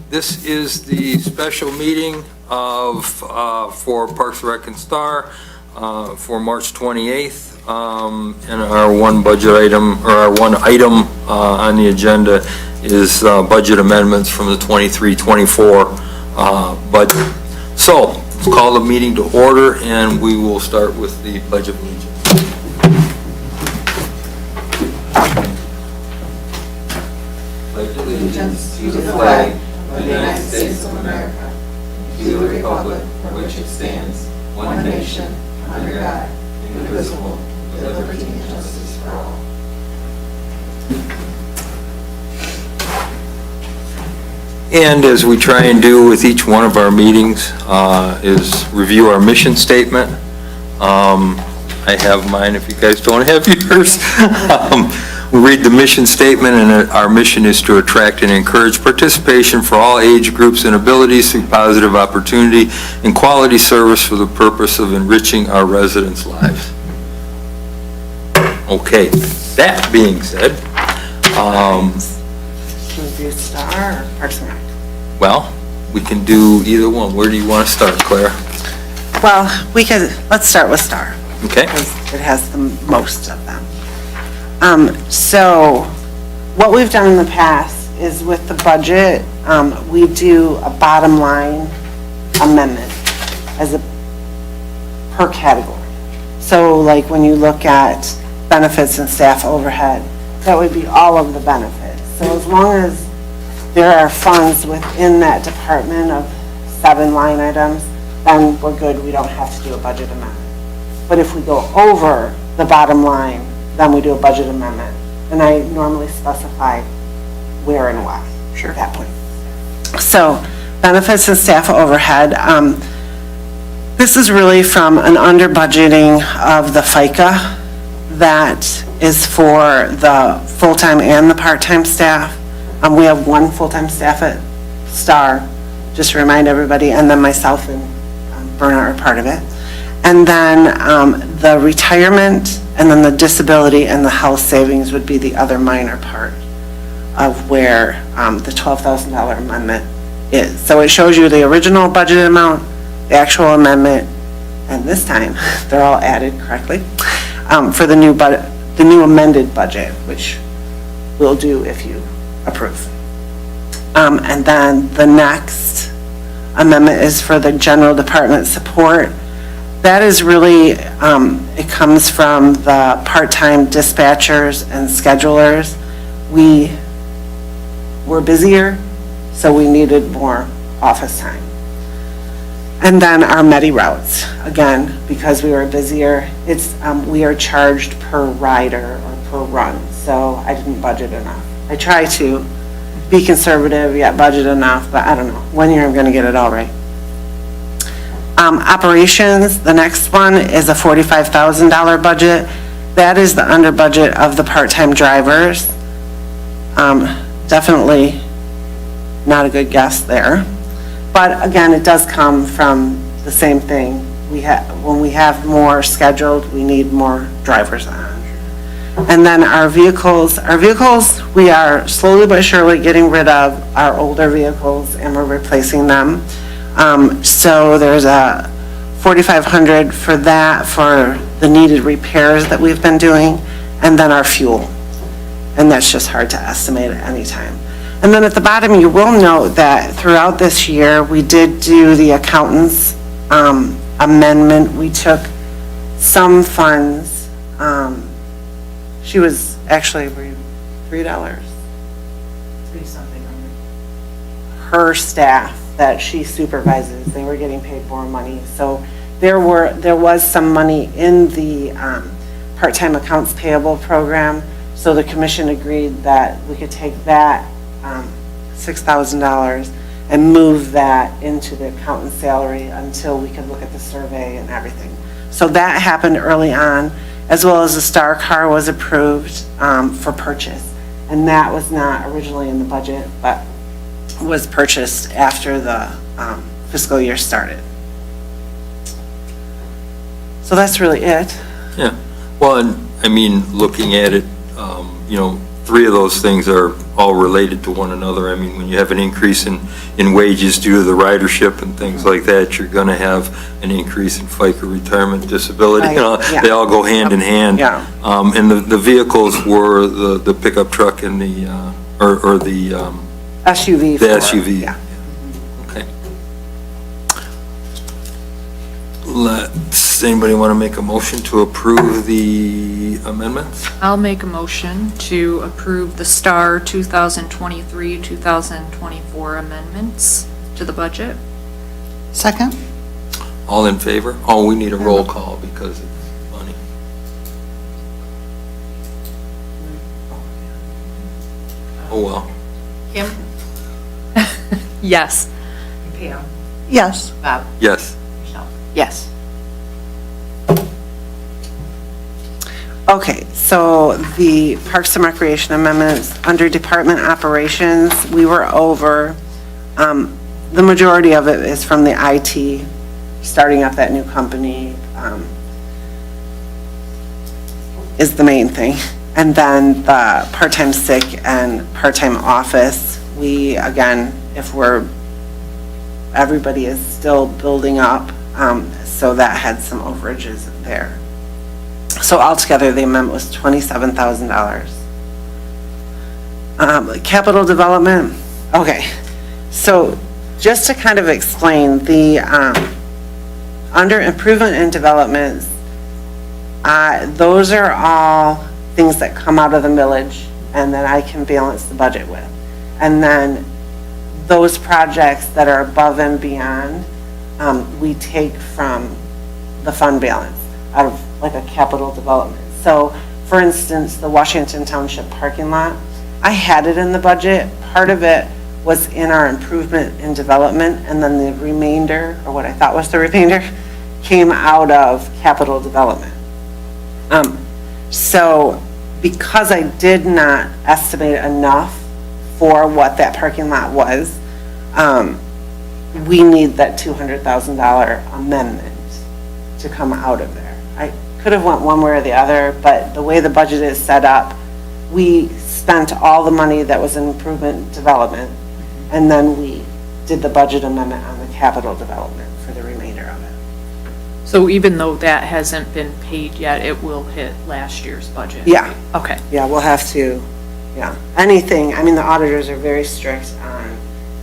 This is the special meeting for Parks Rec and Star for March 28th. And our one budget item, or our one item on the agenda is budget amendments from the 23-24 budget. So let's call the meeting to order, and we will start with the Pledge of Allegiance. Pledge allegiance to the flag of the United States of America, to the republic for which it stands, one nation, under God, indivisible, with liberty and justice for all. And as we try and do with each one of our meetings, is review our mission statement. I have mine if you guys don't have yours. We read the mission statement, and our mission is to attract and encourage participation for all age groups and abilities through positive opportunity and quality service for the purpose of enriching our residents' lives. Okay, that being said, Can we do Star or Parks and Rec? well, we can do either one. Where do you want to start, Claire? Well, let's start with Star, Okay? because it has the most of them. So what we've done in the past is with the budget, we do a bottom line amendment as a per category. So like when you look at benefits and staff overhead, that would be all of the benefits. So as long as there are funds within that department of 7 line items, then we're good, we don't have to do a budget amendment. But if we go over the bottom line, then we do a budget amendment. And I normally specify where and why at that point. So benefits and staff overhead, this is really from an under budgeting of the FICA that is for the full-time and the part-time staff. We have 1 full-time staff at Star, just to remind everybody, and then myself and Bernard are part of it. And then the retirement, and then the disability and the health savings would be the other minor part of where the $12,000 amendment is. So it shows you the original budget amount, the actual amendment, and this time they're all added correctly for the new amended budget, which we'll do if you approve. And then the next amendment is for the general department support. That is really, it comes from the part-time dispatchers and schedulers. We were busier, so we needed more office time. And then our Medi routes, again, because we were busier, we are charged per rider or per run, so I didn't budget enough. I try to be conservative, yet budget enough, but I don't know. One year I'm going to get it all right. Operations, the next one is a $45,000 budget. That is the under budget of the part-time drivers. Definitely not a good guess there. But again, it does come from the same thing. When we have more scheduled, we need more drivers on. And then our vehicles, we are slowly but surely getting rid of our older vehicles and we're replacing them. So there's a $4,500 for that, for the needed repairs that we've been doing, and then our fuel. And that's just hard to estimate at any time. And then at the bottom, you will note that throughout this year, we did do the accountant's amendment. We took some funds. She was actually $3. 3 something. Her staff that she supervises, they were getting paid more money. So there was some money in the part-time accounts payable program. So the commission agreed that we could take that $6,000 and move that into the accountant's salary until we could look at the survey and everything. So that happened early on, as well as the Star car was approved for purchase. And that was not originally in the budget, but was purchased after the fiscal year started. So that's really it. Yeah. Well, and I mean, looking at it, three of those things are all related to one another. I mean, when you have an increase in wages due to the ridership and things like that, you're going to have an increase in FICA retirement disability. Right, You know, yeah. they all go hand in hand. Yeah. And the vehicles were the pickup truck and the, or the, SUV. the for- SUV. Yeah. Okay. Anybody want to make a motion to approve the amendments? I'll make a motion to approve the STAR 2023-2024 amendments to the budget. Second? All in favor? Oh, we need a roll call because it's money. Oh, well. Kim? Yes. Pam? Yes. Bob? Yes. Michelle? Yes. Okay, so the Parks and Recreation amendments, under Department Operations, we were over. The majority of it is from the IT, starting up that new company, is the main thing. And then the part-time sick and part-time office, we, again, everybody is still building up, so that had some overages there. So altogether, the amendment was $27,000. Capital development, okay. So just to kind of explain, under improvement and development, those are all things that come out of the millage and that I can balance the budget with. And then those projects that are above and beyond, we take from the fund balance out of like a capital development. So for instance, the Washington Township parking lot, I had it in the budget. Part of it was in our improvement and development, and then the remainder, or what I thought was the remainder, came out of capital development. So because I did not estimate enough for what that parking lot was, we need that $200,000 amendment to come out of there. I could have went one way or the other, but the way the budget is set up, we spent all the money that was in improvement and development, and then we did the budget amendment on the capital development for the remainder of it. So even though that hasn't been paid yet, it will hit last year's budget? Yeah. Okay. Yeah, we'll have to, yeah. Anything, I mean, the auditors are very strict on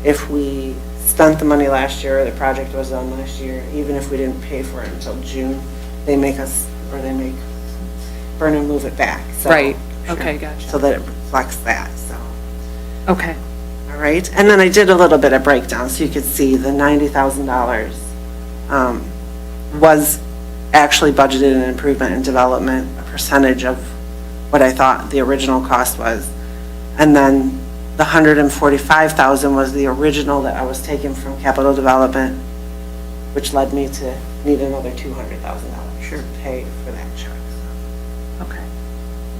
if we spent the money last year, or the project was done last year, even if we didn't pay for it until June, they make burn and move it back. So- Right. Okay, gotcha. So that it reflects that, so. Okay. All right, and then I did a little bit of breakdown, so you could see the $90,000 was actually budgeted in improvement and development, a percentage of what I thought the original cost was. And then the $145,000 was the original that I was taking from capital development, which led me to need another $200,000 to pay for that check. Okay.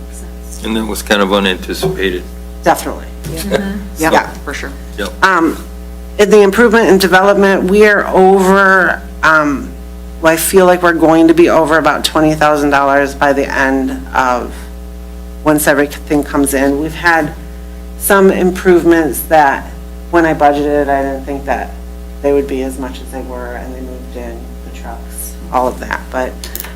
Makes sense. And that was kind of unanticipated. Definitely. Yeah. For sure. Yep. In the improvement and development, we are over, well, I feel like we're going to be over about $20,000 by the end of, once everything comes in. We've had some improvements that, when I budgeted, I didn't think that they would be as much as they were, and they moved in the trucks, all of that, but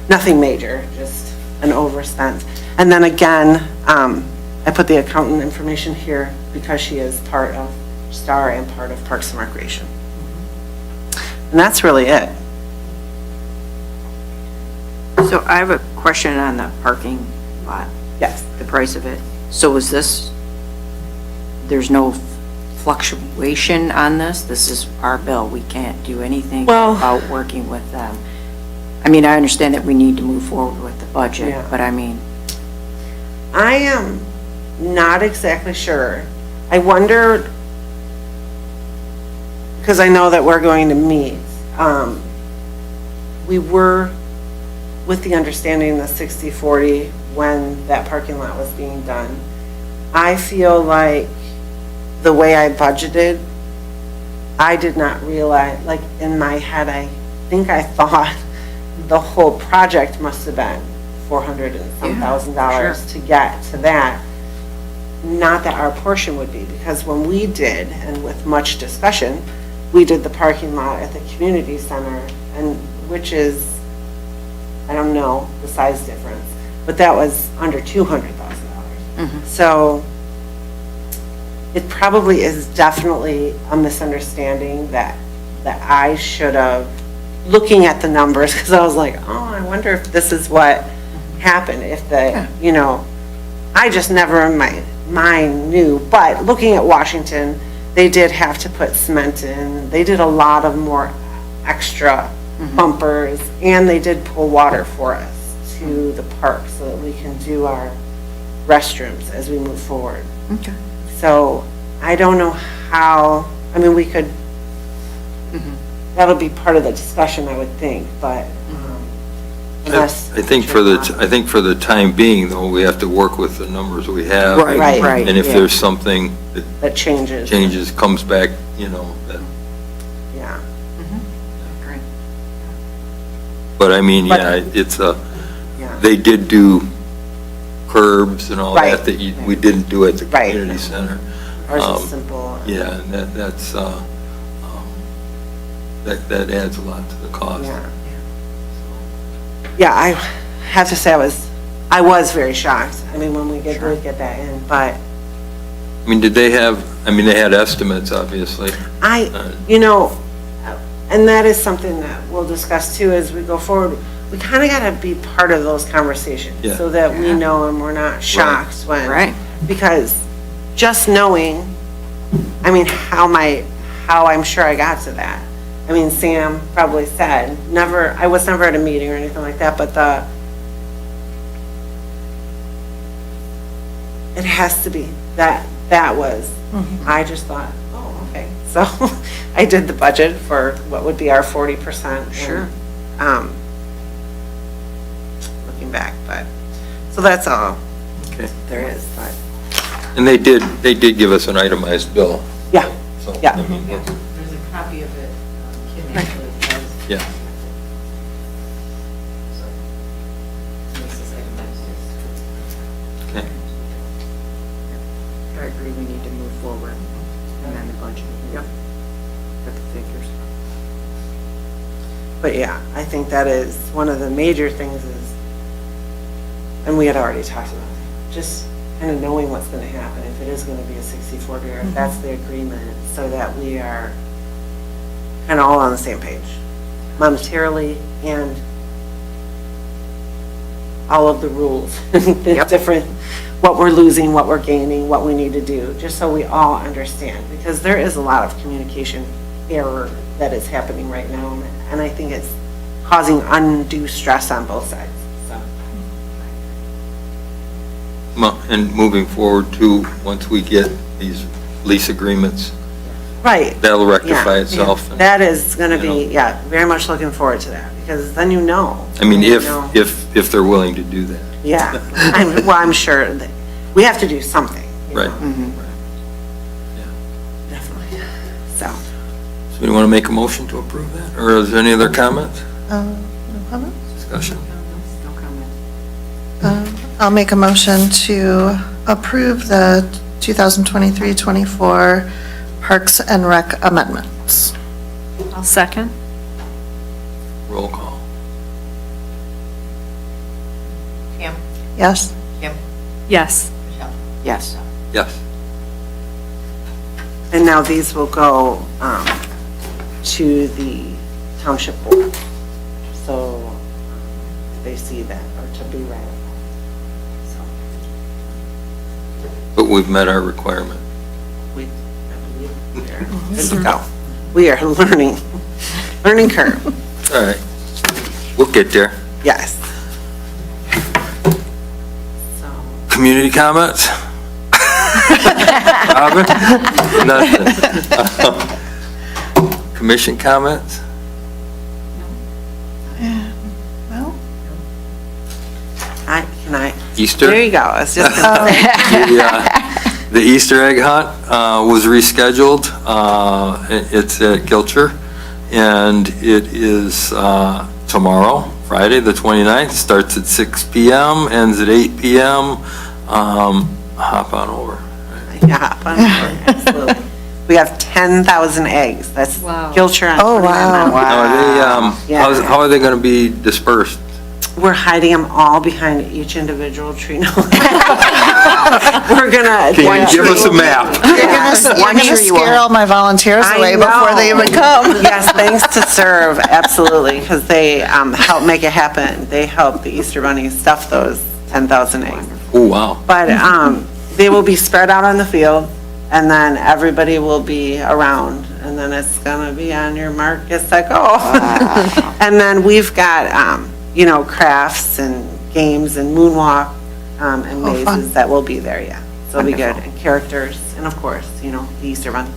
nothing major, just an overspent. And then again, I put the accountant information here because she is part of STAR and part of Parks and Recreation. And that's really it. So I have a question on the parking lot, Yes. the price of it. So is this, there's no fluctuation on this? This is our bill. We can't do anything Well- about working with them. I mean, I understand that we need to move forward with the budget, Yeah. but I mean, I am not exactly sure. I wondered, because I know that we're going to meet, we were with the understanding the 60/40 when that parking lot was being done. I feel like the way I budgeted, I did not realize, like in my head, I think I thought the whole project must have been $400 and some thousand dollars to get to that. not that our portion would be, because when we did, and with much discussion, we did the parking lot at the community center, and which is, I don't know the size difference, but that was under $200,000. So it probably is definitely a misunderstanding that I should have, looking at the numbers, because I was like, oh, I wonder if this is what happened, if the, you know, I just never in my mind knew, but looking at Washington, they did have to put cement in, they did a lot of more extra bumpers, and they did pull water for us to the park so that we can do our restrooms as we move forward. Okay. So I don't know how, I mean, we could, that'll be part of the discussion, I would think, but unless. I think for the time being, though, we have to work with the numbers we have. Right. And if Yeah. there's something that That changes. changes, comes back, you know, that, Yeah. Great. but I mean, But- yeah, it's a, Yeah. they did do curbs and all Right. that we didn't do at the Right. community center. Ours Um, is simple. Yeah, and that's, that adds a lot to the cost. Yeah. Yeah, I have to say I was very shocked. I mean, when we did get that in, but I mean, they had estimates, obviously. you know, and that is something that we'll discuss too as we go forward. We kind of got to be part of those conversations Yeah. so that we know and we're not shocked when. Right. Because just knowing, I mean, how I'm sure I got to that. I mean, Sam probably said, I was never at a meeting or anything like that, but it has to be, that was, I just thought, oh, okay. So I did the budget for what would be our 40%. and, Sure. Looking back, but, so that's all Okay. there is, but, And they did give us an itemized bill, yeah, so. Yeah. I mean, There's a copy of it, Kim actually has. Yeah. So, this is itemized. Okay. I agree, we need to move forward and then the budget. Yep. With the figures. but yeah, I think that is one of the major things is, and we had already talked about it, just kind of knowing what's going to happen, if it is going to be a 64 beer, if that's the agreement, so that we are kind of all on the same page, monetarily and all of the rules, the different, what we're losing, what we're gaining, what we need to do, just so we all understand, because there is a lot of communication error that is happening right now, and I think it's causing undue stress on both sides, so. Well, and moving forward too, once we get these lease agreements, Right. that'll rectify Yeah. itself. and- That is gonna be, You know. yeah, very much looking forward to that, because then you know. I mean, You if know. they're willing to do that. Yeah, I'm sure that, we have to do something. you Right. know, Mm-hmm. Definitely, so. So you want to make a motion to approve that, or is there any other comments, No comment? discussion? No comment. I'll make a motion to approve the 2023-24 Parks and Rec amendments. I'll second. Roll call. Kim, Yes? Kim, Yes. Michelle. Yes. Yes. And now these will go to the township board, so they see that, or to be ratified. So But we've met our requirement. we, I believe, we are good to go. We are learning curve, All right. We'll get there. yes. So, Community comments? Robin? Nothing. Commission comments? Well, can I? Easter? There you go, I was just gonna say. The Easter egg hunt was rescheduled. It's at Gilcher, and it is tomorrow, Friday, the 29th. Starts at 6 PM, ends at 8 PM. Hop on over. Yeah, fun, absolutely. We have 10,000 eggs. That's Wow. Gilcher on Oh, 29 wow. Mountain. Now, are they, Yeah. how are they going to be dispersed? We're hiding them all behind each individual tree. No. We're gonna. Can you give us a map? You're gonna scare all my volunteers I away before they know. even come. Yes, thanks to Serve, absolutely, because they help make it happen. They help the Easter Bunny stuff those 10,000 eggs. Oh, wow. But they will be spread out on the field, and then everybody will be around, and then it's gonna be on your mark, get set, go. And then we've got, crafts and games and moonwalk and Oh, fun. mazes that will be there, yeah. So it'll be good, and characters, and of course, the Easter Bunny.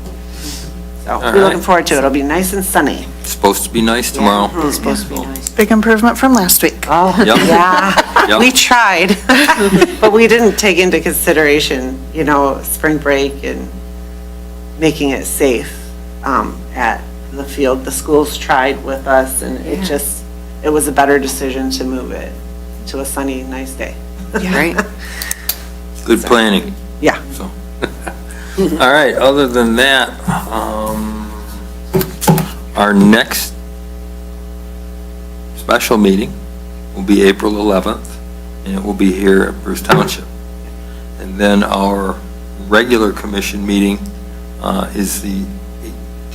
So we're looking right. forward to it. It'll be nice and sunny. It's supposed to be nice tomorrow. It's supposed to be nice. Big improvement from last week. Oh, Yep. yeah. Yep. We tried, but we didn't take into consideration, spring break and making it safe at the field. The schools tried with us, and it was a better decision to move it to a sunny, nice day. Right? Good planning. Yeah. So, all right, other than that, our next special meeting will be April 11th, and it will be here at Bruce Township. And then our regular commission meeting is the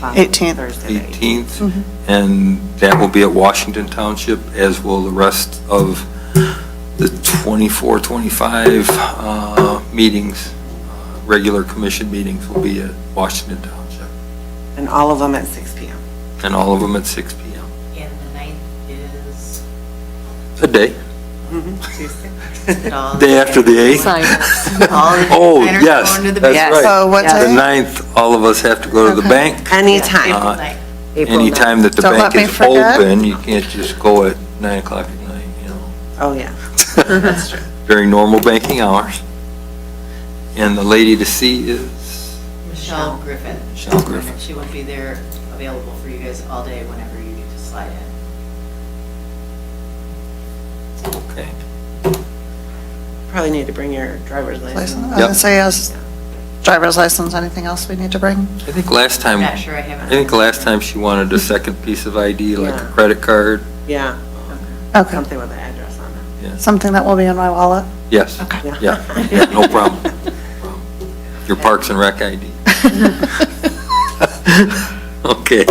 18th. Thursday. 18th, and that will be at Washington Township, as will the rest of the 24, 25 meetings, regular commission meetings will be at Washington Township, And all of them at 6 PM. and all of them at 6 PM. And the 9th is, A day, is it all? day after the 8th. All the Oh, designers yes, going to the that's bank. right. So what Yeah. The day? 9th, all of us have to go to the Okay. bank. Anytime. April 9th. April Anytime that the Don't bank let me is forget. open, you can't just go at 9 o'clock at night, 9th. Oh, yeah. during normal banking hours. And the lady to see is Michelle Griffin. Michelle Griffin. She will be there available for you guys all day whenever you need to slide in. Okay. Probably need to bring your driver's license. License. I was gonna say, yes, driver's license, anything else we need to bring? I think last time, I'm I not sure I haven't. think last time she wanted a second piece of ID, like a Yeah. credit card. Yeah, Okay, something with the address on it. something that will be in my wallet. Yes. Okay. Yeah, yeah, no problem. Your Parks and Rec ID. Okay.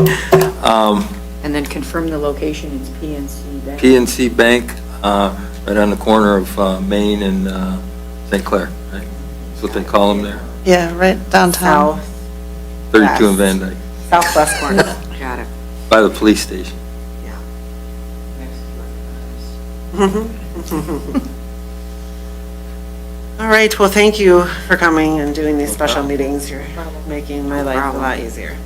And then confirm the location, it's PNC Bank. PNC Bank, right on the corner of Main and St. Clair, right? That's what they call them there, Yeah, right downtown. 32 in Van Dyke, Southwest corner. Got it. by the police station. All right, well, thank you for coming and doing these special meetings. You're making my life a lot easier.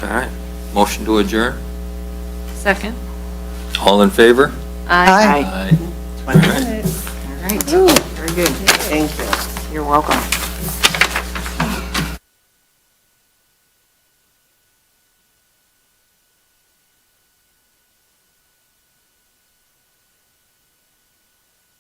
All right, motion to adjourn? Second? All in favor? Aye. Aye. 20 minutes. All right, very good. Thank you. You're welcome.